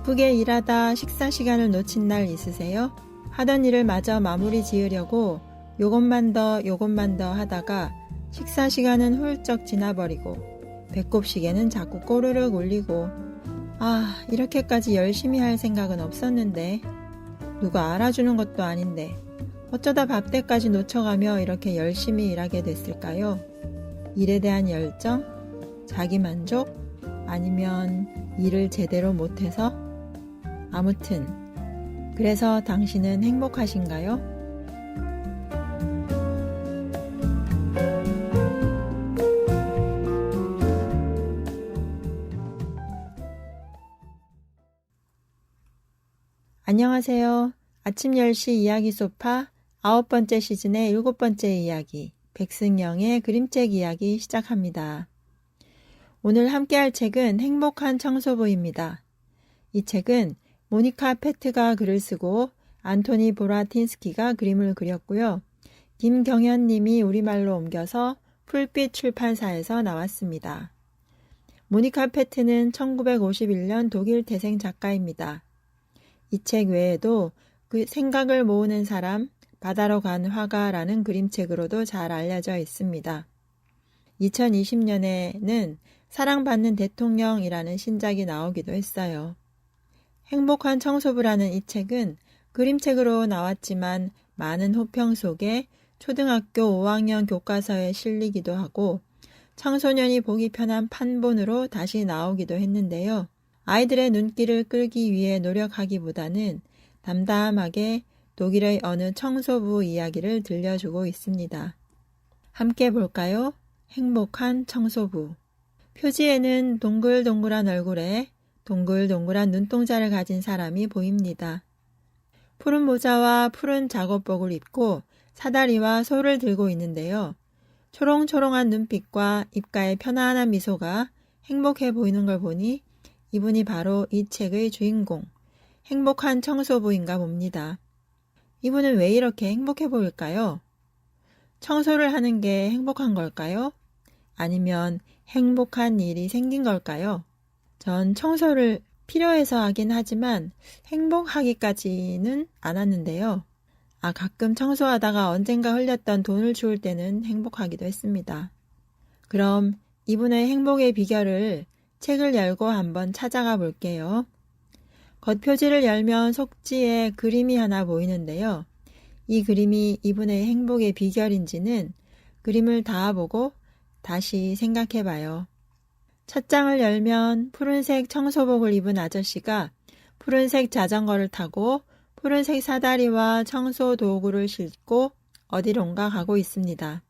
바쁘게 일하다 식사 시간을 놓친 날 있으세요? 하던 일을 마저 마무리 지으려고 요것만 더 하다가 식사 시간은 훌쩍 지나버리고 배꼽시계는 자꾸 꼬르륵 울리고 이렇게까지 열심히 할 생각은 없었는데 누가 알아주는 것도 아닌데 어쩌다 밥때까지 놓쳐가며 이렇게 열심히 일하게 됐을까요? 일에 대한 열정? 자기만족? 아니면 일을 제대로 못해서? 아무튼 그래서 당신은 행복하신가요? 안녕하세요. 아침 10시 이야기 소파 9번째 시즌의 7번째 이야기 백승영의 그림책 이야기 시작합니다. 오늘 함께할 책은 행복한 청소부입니다. 이 책은 모니카 페트가 글을 쓰고 안토니 보라틴스키가 그림을 그렸고요. 김경현 님이 우리말로 옮겨서 풀빛 출판사에서 나왔습니다. 모니카 페트는 1951년 독일 태생 작가입니다. 이 책 외에도 그 생각을 모으는 사람, 바다로 간 화가라는 그림책으로도 잘 알려져 있습니다. 2020년에는 사랑받는 대통령이라는 신작이 나오기도 했어요. 행복한 청소부라는 이 책은 그림책으로 나왔지만 많은 호평 속에 초등학교 5학년 교과서에 실리기도 하고 청소년이 보기 편한 판본으로 다시 나오기도 했는데요. 아이들의 눈길을 끌기 위해 노력하기보다는 담담하게 독일의 어느 청소부 이야기를 들려주고 있습니다. 함께 볼까요? 행복한 청소부. 표지에는 동글동글한 얼굴에 동글동글한 눈동자를 가진 사람이 보입니다. 푸른 모자와 푸른 작업복을 입고 사다리와 소를 들고 있는데요. 초롱초롱한 눈빛과 입가에 편안한 미소가 행복해 보이는 걸 보니 이분이 바로 이 책의 주인공, 행복한 청소부인가 봅니다. 이분은 왜 이렇게 행복해 보일까요? 청소를 하는 게 행복한 걸까요? 아니면 행복한 일이 생긴 걸까요? 전 청소를 필요해서 하긴 하지만 행복하기까지는 않았는데요. 가끔 청소하다가 언젠가 흘렸던 돈을 주울 때는 행복하기도 했습니다. 그럼 이분의 행복의 비결을 책을 열고 한번 찾아가 볼게요. 겉표지를 열면 속지에 그림이 하나 보이는데요. 이 그림이 이분의 행복의 비결인지는 그림을 다 보고 다시 생각해 봐요. 첫 장을 열면 푸른색 청소복을 입은 아저씨가 푸른색 자전거를 타고 푸른색 사다리와 청소 도구를 싣고 어디론가 가고 있습니다.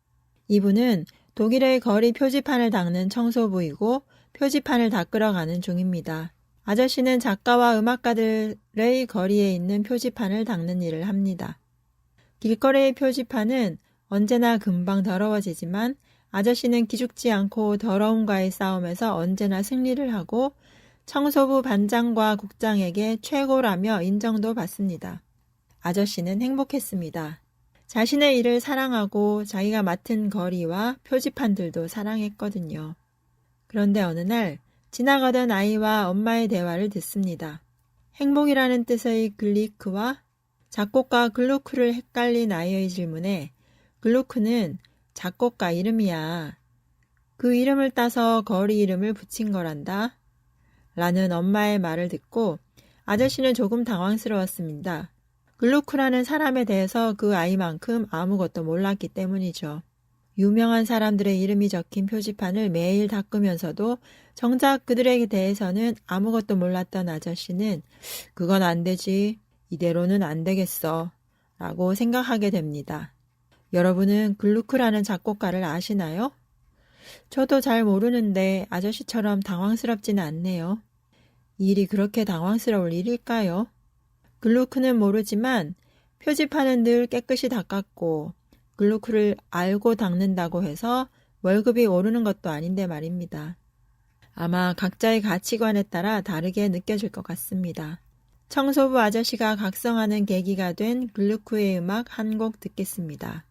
이분은 독일의 거리 표지판을 닦는 청소부이고 표지판을 닦으러 가는 중입니다. 아저씨는 작가와 음악가들의 거리에 있는 표지판을 닦는 일을 합니다. 길거리의 표지판은 언제나 금방 더러워지지만 아저씨는 기죽지 않고 더러움과의 싸움에서 언제나 승리를 하고 청소부 반장과 국장에게 최고라며 인정도 받습니다. 아저씨는 행복했습니다. 자신의 일을 사랑하고 자기가 맡은 거리와 표지판들도 사랑했거든요. 그런데 어느 날 지나가던 아이와 엄마의 대화를 듣습니다. 행복이라는 뜻의 글리크와 작곡가 글루크를 헷갈린 아이의 질문에 글루크는 작곡가 이름이야. 그 이름을 따서 거리 이름을 붙인 거란다. 라는 엄마의 말을 듣고 아저씨는 조금 당황스러웠습니다. 글루크라는 사람에 대해서 그 아이만큼 아무것도 몰랐기 때문이죠. 유명한 사람들의 이름이 적힌 표지판을 매일 닦으면서도 정작 그들에 대해서는 아무것도 몰랐던 아저씨는 그건 안 되지, 이대로는 안 되겠어 라고 생각하게 됩니다. 여러분은 글루크라는 작곡가를 아시나요? 저도 잘 모르는데 아저씨처럼 당황스럽지는 않네요. 이 일이 그렇게 당황스러울 일일까요? 글루크는 모르지만 표지판은 늘 깨끗이 닦았고 글루크를 알고 닦는다고 해서 월급이 오르는 것도 아닌데 말입니다. 아마 각자의 가치관에 따라 다르게 느껴질 것 같습니다. 청소부 아저씨가 각성하는 계기가 된 글루크의 음악 한 곡 듣겠습니다.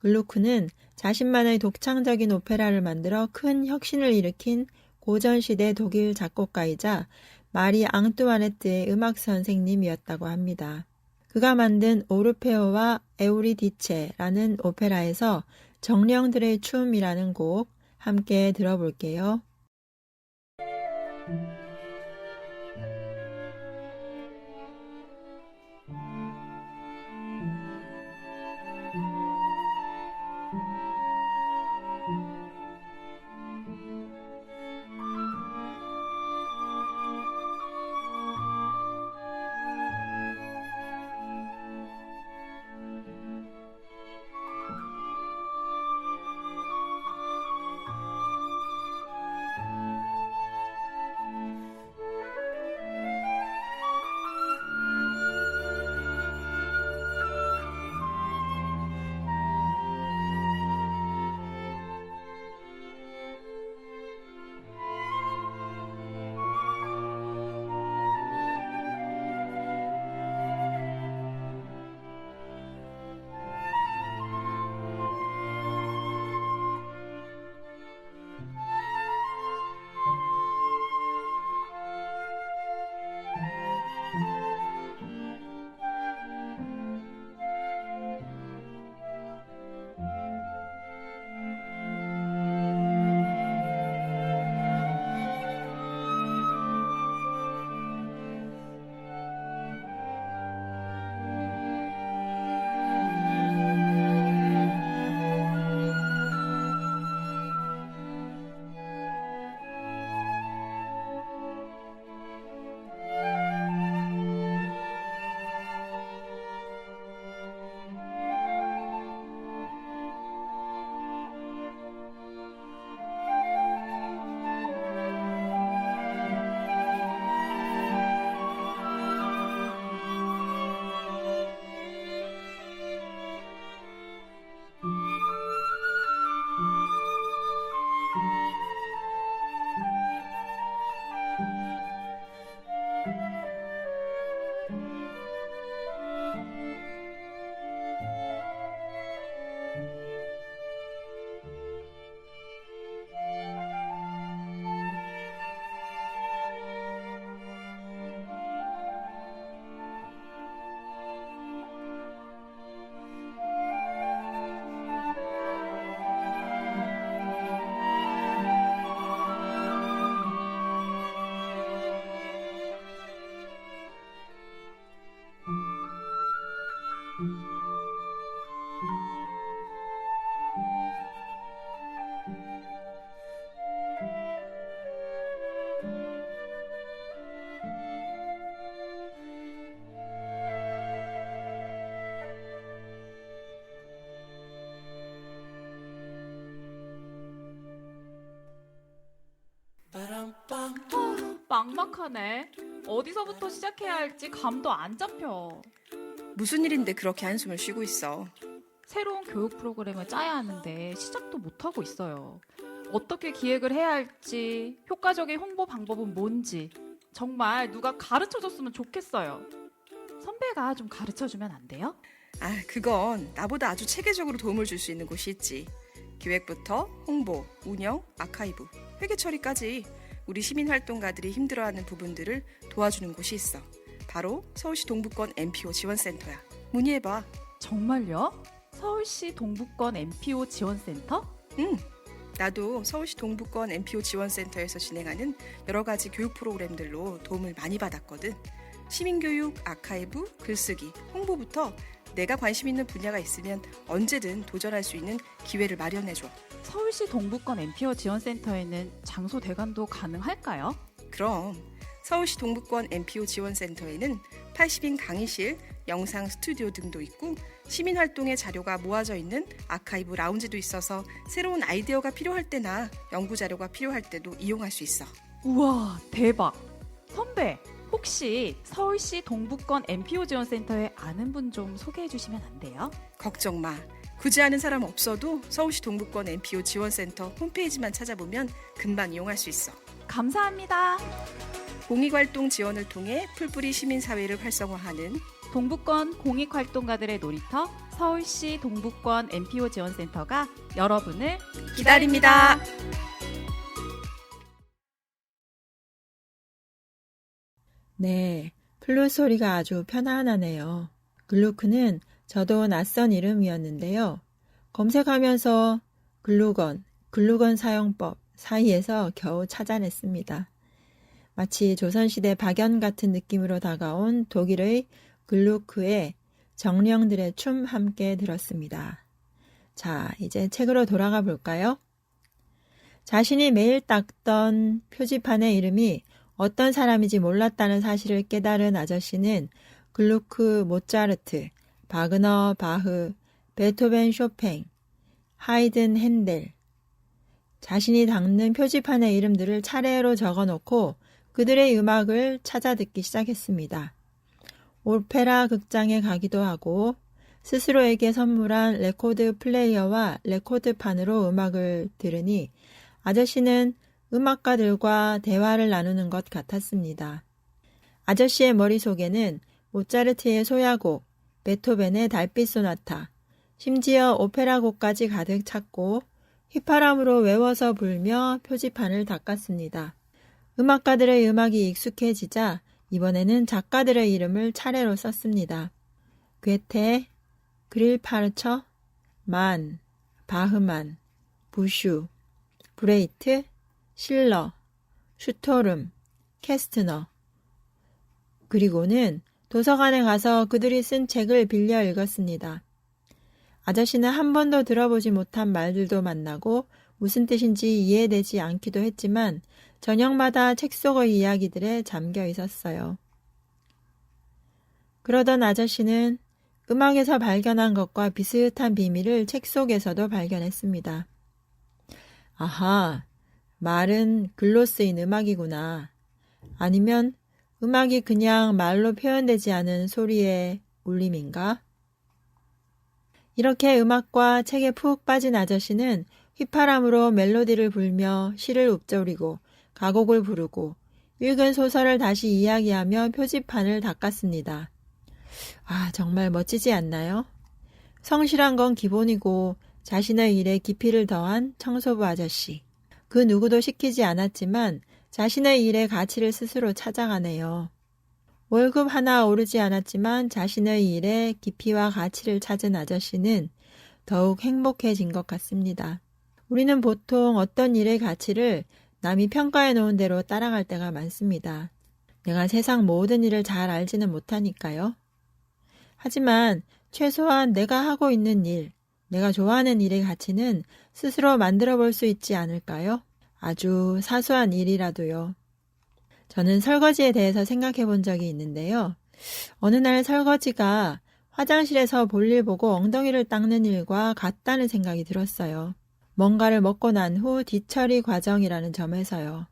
글루크는 자신만의 독창적인 오페라를 만들어 큰 혁신을 일으킨 고전시대 독일 작곡가이자 마리 앙뚜아네트의 음악 선생님이었다고 합니다. 그가 만든 오르페오와 에우리디체라는 오페라에서 정령들의 춤이라는 곡 함께 들어볼게요. 막막하네. 어디서부터 시작해야 할지 감도 안 잡혀. 무슨 일인데 그렇게 한숨을 쉬고 있어? 새로운 교육 프로그램을 짜야 하는데 시작도 못하고 있어요. 어떻게 기획을 해야 할지, 효과적인 홍보 방법은 뭔지 정말 누가 가르쳐줬으면 좋겠어요. 선배가 좀 가르쳐주면 안 돼요? 아, 그건 나보다 아주 체계적으로 도움을 줄 수 있는 곳이 있지. 기획부터 홍보, 운영, 아카이브, 회계 처리까지 우리 시민활동가들이 힘들어하는 부분들을 도와주는 곳이 있어. 바로 서울시 동부권 NPO 지원센터야. 문의해봐. 정말요? 서울시 동부권 NPO 지원센터? 응. 나도 서울시 동부권 NPO 지원센터에서 진행하는 여러 가지 교육 프로그램들로 도움을 많이 받았거든. 시민교육, 아카이브, 글쓰기, 홍보부터 내가 관심 있는 분야가 있으면 언제든 도전할 수 있는 기회를 마련해줘. 서울시 동부권 NPO 지원센터에는 장소 대관도 가능할까요? 그럼 서울시 동부권 NPO 지원센터에는 80인 강의실, 영상 스튜디오 등도 있고 시민활동의 자료가 모아져 있는 아카이브 라운지도 있어서 새로운 아이디어가 필요할 때나 연구자료가 필요할 때도 이용할 수 있어. 우와, 대박! 선배, 혹시 서울시 동부권 NPO 지원센터에 아는 분 좀 소개해 주시면 안 돼요? 걱정 마. 굳이 아는 사람 없어도 서울시 동부권 NPO 지원센터 홈페이지만 찾아보면 금방 이용할 수 있어. 감사합니다. 공익활동 지원을 통해 풀뿌리 시민사회를 활성화하는 동부권 공익활동가들의 놀이터 서울시 동부권 NPO 지원센터가 여러분을 기다립니다. 네, 플룻 소리가 아주 편안하네요. 글루크는 저도 낯선 이름이었는데요. 검색하면서 글루건 사용법 사이에서 겨우 찾아냈습니다. 마치 조선시대 박연 같은 느낌으로 다가온 독일의 글루크의 정령들의 춤 함께 들었습니다. 자, 이제 책으로 돌아가 볼까요? 자신이 매일 닦던 표지판의 이름이 어떤 사람인지 몰랐다는 사실을 깨달은 아저씨는 글루크, 모차르트, 바그너, 바흐, 베토벤, 쇼팽, 하이든, 핸델, 자신이 닦는 표지판의 이름들을 차례로 적어놓고 그들의 음악을 찾아 듣기 시작했습니다. 오페라 극장에 가기도 하고 스스로에게 선물한 레코드 플레이어와 레코드판으로 음악을 들으니 아저씨는 음악가들과 대화를 나누는 것 같았습니다. 아저씨의 머릿속에는 모차르트의 소야곡, 베토벤의 달빛 소나타, 심지어 오페라 곡까지 가득 찼고 휘파람으로 외워서 불며 표지판을 닦았습니다. 음악가들의 음악이 익숙해지자 이번에는 작가들의 이름을 차례로 썼습니다. 괴테, 그릴파르처, 만, 바흐만, 부슈, 브레이트, 실러, 슈토름, 캐스트너. 그리고는 도서관에 가서 그들이 쓴 책을 빌려 읽었습니다. 아저씨는 한 번도 들어보지 못한 말들도 만나고 무슨 뜻인지 이해되지 않기도 했지만 저녁마다 책 속의 이야기들에 잠겨 있었어요. 그러던 아저씨는 음악에서 발견한 것과 비슷한 비밀을 책 속에서도 발견했습니다. 아하, 말은 글로 쓰인 음악이구나. 아니면 음악이 그냥 말로 표현되지 않은 소리의 울림인가? 이렇게 음악과 책에 푹 빠진 아저씨는 휘파람으로 멜로디를 불며 시를 읊조리고 가곡을 부르고 읽은 소설을 다시 이야기하며 표지판을 닦았습니다. 아, 정말 멋지지 않나요? 성실한 건 기본이고 자신의 일에 깊이를 더한 청소부 아저씨. 그 누구도 시키지 않았지만 자신의 일의 가치를 스스로 찾아가네요. 월급 하나 오르지 않았지만 자신의 일에 깊이와 가치를 찾은 아저씨는 더욱 행복해진 것 같습니다. 우리는 보통 어떤 일의 가치를 남이 평가해 놓은 대로 따라갈 때가 많습니다. 내가 세상 모든 일을 잘 알지는 못하니까요. 하지만 최소한 내가 하고 있는 일, 내가 좋아하는 일의 가치는 스스로 만들어 볼 수 있지 않을까요? 아주 사소한 일이라도요. 저는 설거지에 대해서 생각해 본 적이 있는데요. 어느 날 설거지가 화장실에서 볼일 보고 엉덩이를 닦는 일과 같다는 생각이 들었어요. 뭔가를 먹고 난 후 뒤처리 과정이라는 점에서요.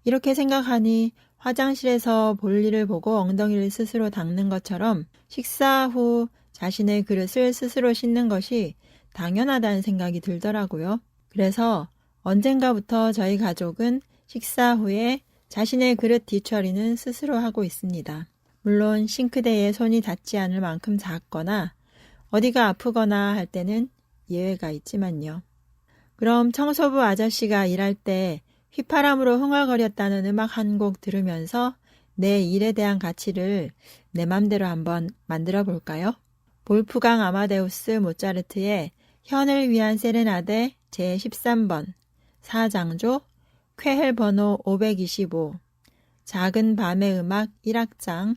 이렇게 생각하니 화장실에서 볼일을 보고 엉덩이를 스스로 닦는 것처럼 식사 후 자신의 그릇을 스스로 씻는 것이 당연하다는 생각이 들더라고요. 그래서 언젠가부터 저희 가족은 식사 후에 자신의 그릇 뒤처리는 스스로 하고 있습니다. 물론 싱크대에 손이 닿지 않을 만큼 작거나 어디가 아프거나 할 때는 예외가 있지만요. 그럼 청소부 아저씨가 일할 때 휘파람으로 흥얼거렸다는 음악 한 곡 들으면서 내 일에 대한 가치를 내 맘대로 한번 만들어 볼까요? 볼프강 아마데우스 모차르트의 현을 위한 세레나데 제13번 사장조 쾌헬 번호 525 작은 밤의 음악 1악장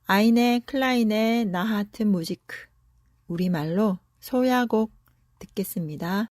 아이네 클라인의 나하트 무지크 우리말로 소야곡 듣겠습니다.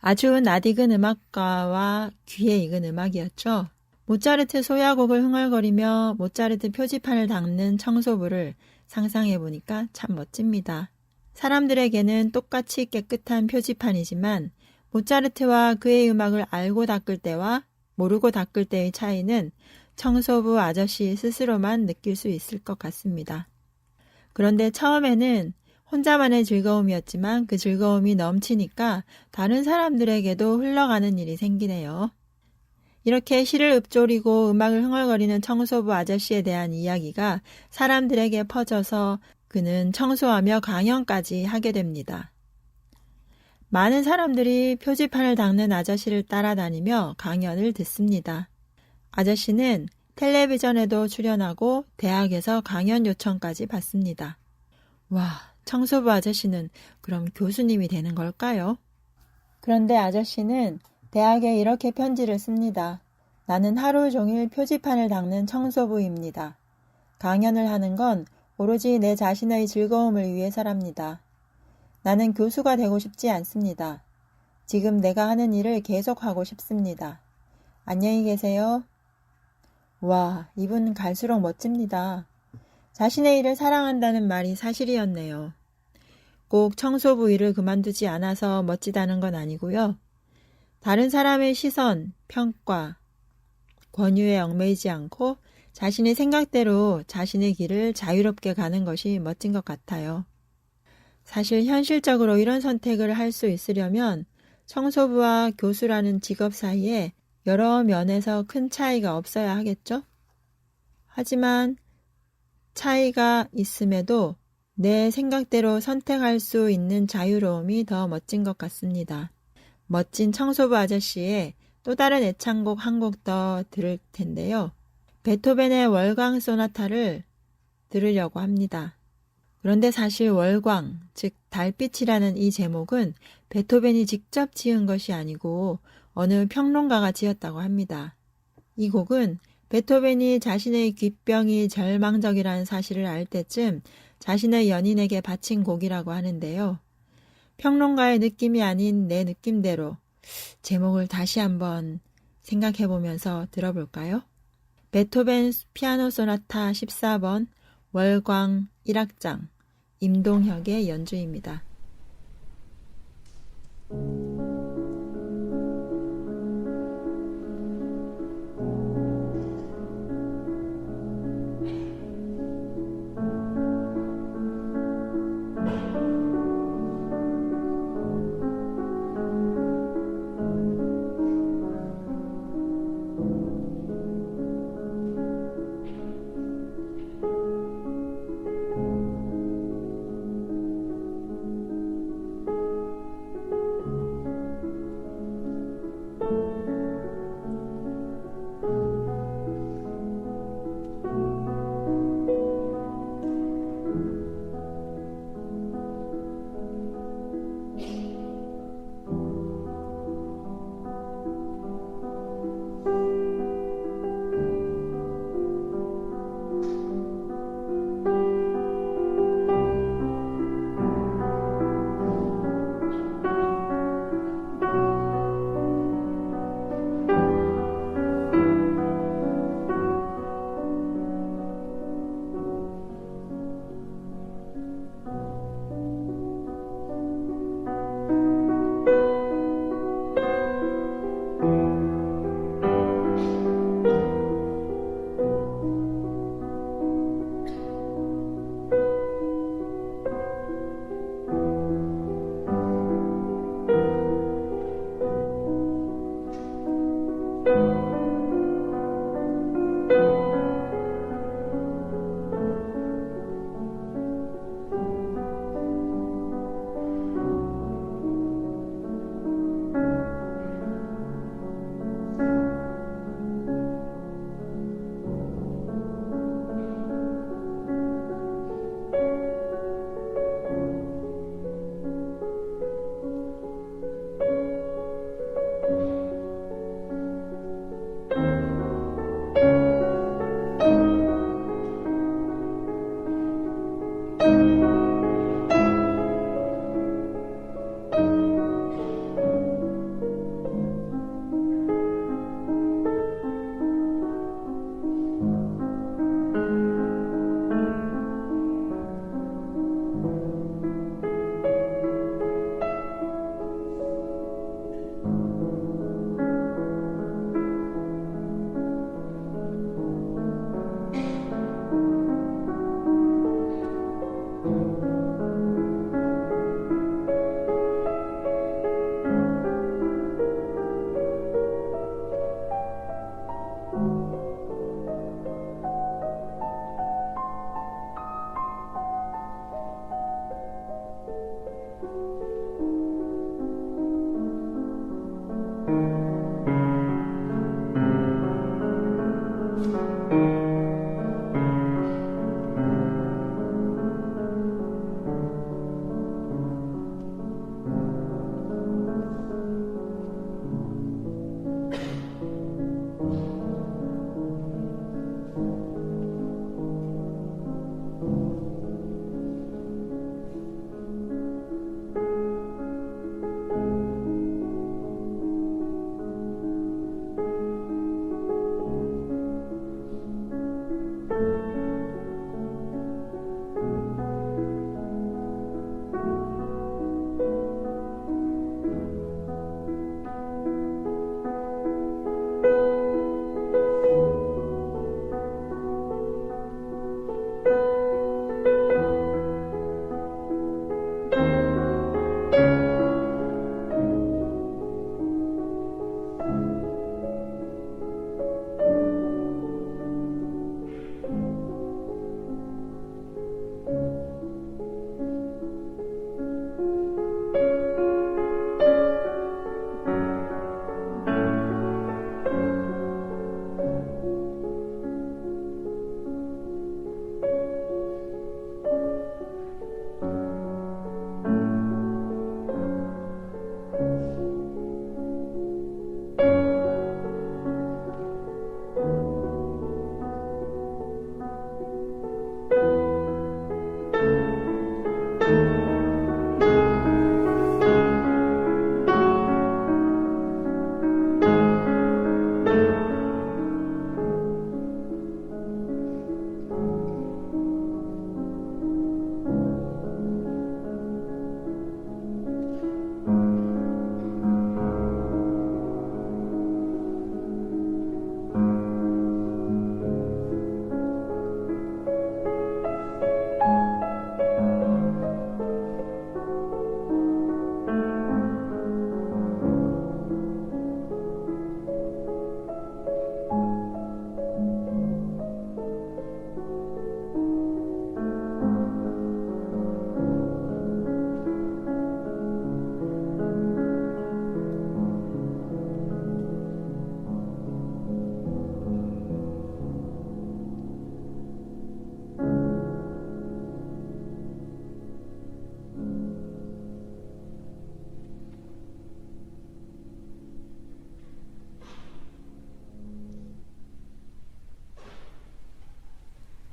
아주 낯익은 음악가와 귀에 익은 음악이었죠. 모차르트 소야곡을 흥얼거리며 모차르트 표지판을 닦는 청소부를 상상해보니까 참 멋집니다. 사람들에게는 똑같이 깨끗한 표지판이지만 모차르트와 그의 음악을 알고 닦을 때와 모르고 닦을 때의 차이는 청소부 아저씨 스스로만 느낄 수 있을 것 같습니다. 그런데 처음에는 혼자만의 즐거움이었지만 그 즐거움이 넘치니까 다른 사람들에게도 흘러가는 일이 생기네요. 이렇게 시를 읊조리고 음악을 흥얼거리는 청소부 아저씨에 대한 이야기가 사람들에게 퍼져서 그는 청소하며 강연까지 하게 됩니다. 많은 사람들이 표지판을 닦는 아저씨를 따라다니며 강연을 듣습니다. 아저씨는 텔레비전에도 출연하고 대학에서 강연 요청까지 받습니다. 와, 청소부 아저씨는 그럼 교수님이 되는 걸까요? 그런데 아저씨는 대학에 이렇게 편지를 씁니다. 나는 하루 종일 표지판을 닦는 청소부입니다. 강연을 하는 건 오로지 내 자신의 즐거움을 위해서랍니다. 나는 교수가 되고 싶지 않습니다. 지금 내가 하는 일을 계속하고 싶습니다. 안녕히 계세요. 와, 이분 갈수록 멋집니다. 자신의 일을 사랑한다는 말이 사실이었네요. 꼭 청소부 일을 그만두지 않아서 멋지다는 건 아니고요. 다른 사람의 시선, 평가, 권유에 얽매이지 않고 자신의 생각대로 자신의 길을 자유롭게 가는 것이 멋진 것 같아요. 사실 현실적으로 이런 선택을 할 수 있으려면 청소부와 교수라는 직업 사이에 여러 면에서 큰 차이가 없어야 하겠죠? 하지만 차이가 있음에도 내 생각대로 선택할 수 있는 자유로움이 더 멋진 것 같습니다. 멋진 청소부 아저씨의 또 다른 애창곡 한 곡 더 들을 텐데요. 베토벤의 월광 소나타를 들으려고 합니다. 그런데 사실 월광, 즉 달빛이라는 이 제목은 베토벤이 직접 지은 것이 아니고 어느 평론가가 지었다고 합니다. 이 곡은 베토벤이 자신의 귓병이 절망적이라는 사실을 알 때쯤 자신의 연인에게 바친 곡이라고 하는데요. 평론가의 느낌이 아닌 내 느낌대로 제목을 다시 한번 생각해보면서 들어볼까요? 베토벤 피아노 소나타 14번 월광 1악장 임동혁의 연주입니다.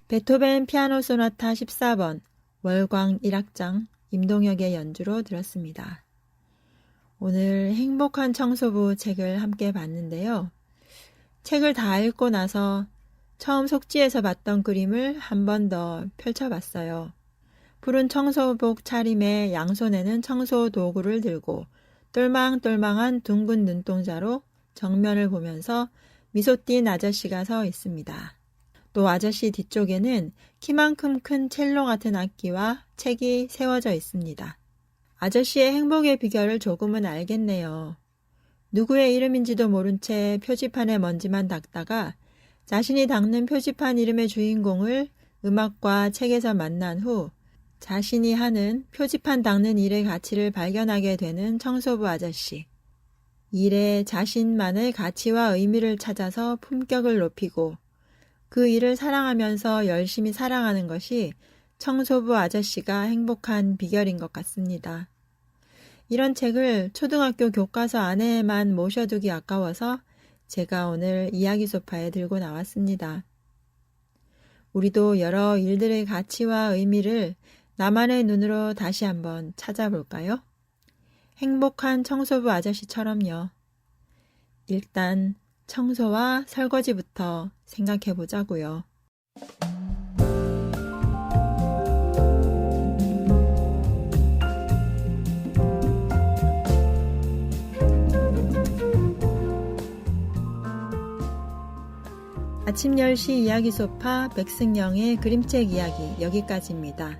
베토벤 피아노 소나타 14번 월광 1악장 임동혁의 연주로 들었습니다. 오늘 행복한 청소부 책을 함께 봤는데요. 책을 다 읽고 나서 처음 속지에서 봤던 그림을 한 번 더 펼쳐봤어요. 푸른 청소복 차림에 양손에는 청소 도구를 들고 똘망똘망한 둥근 눈동자로 정면을 보면서 미소 띈 아저씨가 서 있습니다. 또 아저씨 뒤쪽에는 키만큼 큰 첼로 같은 악기와 책이 세워져 있습니다. 아저씨의 행복의 비결을 조금은 알겠네요. 누구의 이름인지도 모른 채 표지판에 먼지만 닦다가 자신이 닦는 표지판 이름의 주인공을 음악과 책에서 만난 후 자신이 하는 표지판 닦는 일의 가치를 발견하게 되는 청소부 아저씨. 일에 자신만의 가치와 의미를 찾아서 품격을 높이고 그 일을 사랑하면서 열심히 살아가는 것이 청소부 아저씨가 행복한 비결인 것 같습니다. 이런 책을 초등학교 교과서 안에만 모셔두기 아까워서 제가 오늘 이야기 소파에 들고 나왔습니다. 우리도 여러 일들의 가치와 의미를 나만의 눈으로 다시 한번 찾아볼까요? 행복한 청소부 아저씨처럼요. 일단 청소와 설거지부터 생각해 보자고요. 아침 10시 이야기 소파 백승영의 그림책 이야기 여기까지입니다.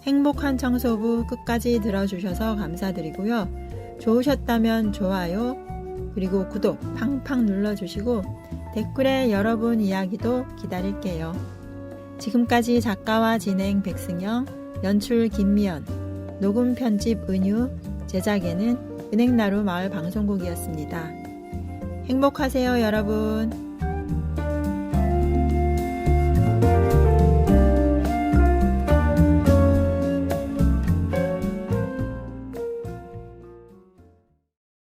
행복한 청소부 끝까지 들어주셔서 감사드리고요. 좋으셨다면 좋아요, 그리고 구독 팡팡 눌러주시고 댓글에 여러분 이야기도 기다릴게요. 지금까지 작가와 진행 백승영, 연출 김미연, 녹음 편집 은유, 제작에는 은행나루 마을 방송국이었습니다. 행복하세요, 여러분.